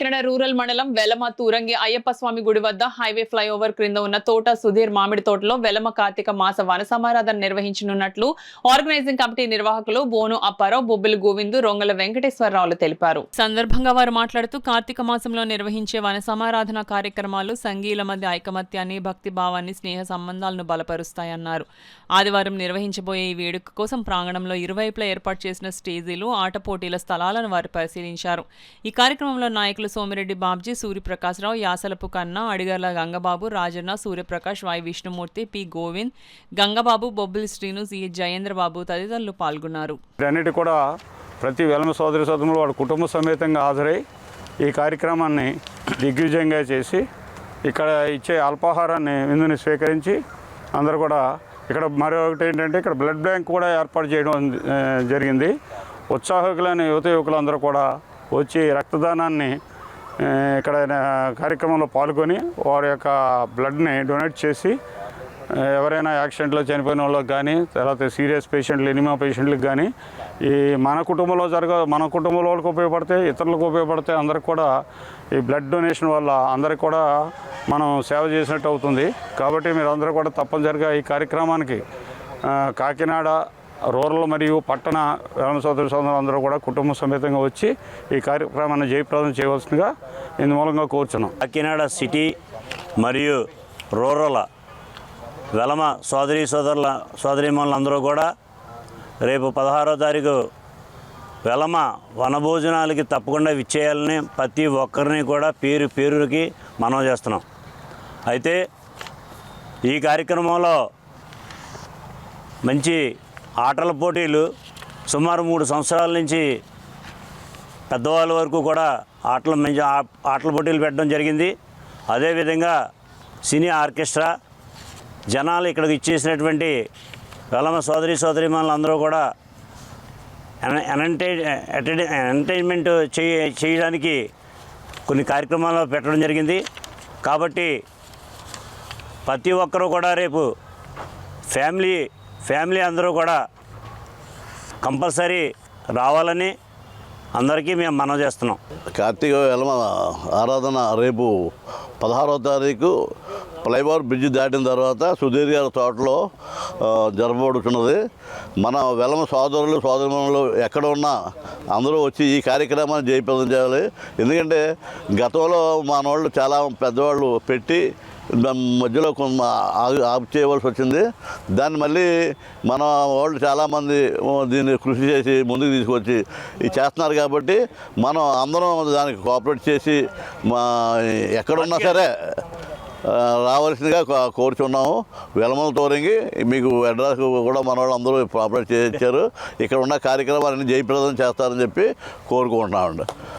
Kakinada rural మండలం వెలమ తూరంగి అయ్యప్ప స్వామి గుడి వద్ద హైవే ఫ్లైఓవర్ క్రింద ఉన్న తోట సుధీర్ మామిడి తోటలో వెలమ కార్తీక మాస వన సమారాధన నిర్వహించనున్నట్లు ఆర్గనైజింగ్ కమిటీ నిర్వాహకులు బోను అప్పారావు, బొబ్బిలి గోవిందు, రొంగల వెంకటేశ్వరరావులు తెలిపారు. సందర్భంగా వారు మాట్లాడుతూ కార్తీక మాసంలో నిర్వహించే వన సమారాధన కార్యక్రమాలు సంఘీయుల మధ్య ఐకమత్యాన్ని, భక్తి భావాన్ని, స్నేహ సంబంధాలను బలపరుస్తాయన్నారు. ఆదివారం నిర్వహించబోయే ఈ వేడుక కోసం ప్రాంగణంలో ఇరువైపులా ఏర్పాటు చేసిన స్టేజీలు, ఆట పోటీల స్థలాలను వారు పరిశీలించారు. ఈ కార్యక్రమంలో నాయకులు Somireddy Babji, Suryaprakashrao, Yasalapu Kanna, Adigarla Gangababu, Rajanna, Suryaprakash, Y Vishnumurthy, P Govind, Gangababu, Bobbili Srinu, C Jayendrababu తదితరులు పాల్గొన్నారు. అన్నిటి కూడా ప్రతి వెలమ సోదరి సోదరులు వాడు కుటుంబ సమేతంగా హాజరై ఈ కార్యక్రమాన్ని దిగ్విజయంగా చేసి ఇక్కడ ఇచ్చే అల్పాహారాన్ని విందుని స్వీకరించి అందరూ కూడా ఇక్కడ మరొకటి ఏంటంటే ఇక్కడ బ్లడ్ బ్యాంక్ కూడా ఏర్పాటు చేయడం జరిగింది. ఉత్సాహకులైన యువత యువకులందరూ కూడా వచ్చి రక్తదానాన్ని ఇక్కడ కార్యక్రమంలో పాల్గొని వారి యొక్క బ్లడ్ని డొనేట్ చేసి ఎవరైనా యాక్సిడెంట్లో చనిపోయిన వాళ్ళకి కానీ, తర్వాత సీరియస్ పేషెంట్లు, ఎనిమా పేషెంట్లకు కానీ ఈ మన కుటుంబంలో మన కుటుంబంలో వాళ్ళకి ఉపయోగపడతాయి, ఇతరులకు ఉపయోగపడతాయి. అందరికి కూడా ఈ బ్లడ్ డొనేషన్ వల్ల అందరికి కూడా మనం సేవ చేసినట్టు అవుతుంది. కాబట్టి మీరు అందరూ కూడా తప్పనిసరిగా ఈ కార్యక్రమానికి కాకినాడ రూరల్ మరియు పట్టణ వెలమ సోదరి సోదరులు అందరూ కూడా కుటుంబ సమేతంగా వచ్చి ఈ కార్యక్రమాన్ని జయప్రదం చేయవలసిందిగా ఇందు మూలంగా కోరుచున్నాం. కాకినాడ సిటీ మరియు రూరల్ వెలమ సోదరీమణులందరూ కూడా రేపు 16వ తారీఖు వెలమ వనభోజనాలకి తప్పకుండా విచ్చేయాలని ప్రతి ఒక్కరిని కూడా పేరు పేరుకి మనవి చేస్తున్నాం. అయితే ఈ కార్యక్రమంలో మంచి ఆటల పోటీలు సుమారు 3 సంవత్సరాల నుంచి పెద్దవాళ్ళ వరకు కూడా మంచి ఆటల పోటీలు పెట్టడం జరిగింది. అదేవిధంగా సినీ ఆర్కెస్ట్రా జనాలు ఇక్కడికి ఇచ్చేసినటువంటి వెలమ సోదరీమణులందరూ కూడా ఎంటర్టైన్మెంట్ చేయడానికి కొన్ని కార్యక్రమాలు పెట్టడం జరిగింది. కాబట్టి ప్రతి ఒక్కరూ కూడా రేపు ఫ్యామిలీ అందరూ కూడా కంపల్సరీ రావాలని అందరికీ మేము మనవి చేస్తున్నాం. కార్తీక వెలమ ఆరాధన రేపు 16వ తారీఖు ఫ్లైఓవర్ బ్రిడ్జ్ దాటిన తర్వాత సుధీర్ గారి తోటలో జరపబడుతున్నది. మన వెలమ సోదరుమణులు ఎక్కడ ఉన్నా అందరూ వచ్చి ఈ కార్యక్రమాన్ని జయప్రదం చేయాలి. ఎందుకంటే గతంలో మన వాళ్ళు చాలా పెద్దవాళ్ళు పెట్టి మధ్యలో ఆపు చేయవలసి వచ్చింది. దాన్ని మళ్ళీ మన వాళ్ళు చాలామంది దీన్ని కృషి చేసి ముందుకు తీసుకొచ్చి చేస్తున్నారు. కాబట్టి మనం అందరం దానికి కోఆపరేట్ చేసి ఎక్కడున్నా సరే రావాల్సిందిగా కోరుచున్నాము. వెలమల తోరంగి మీకు అడ్రస్ కూడా మన వాళ్ళు అందరూ కోఆపరేట్ చేయించారు. ఇక్కడ ఉన్న కార్యక్రమాలన్నీ జయప్రదం చేస్తారని చెప్పి కోరుకుంటున్నామండి.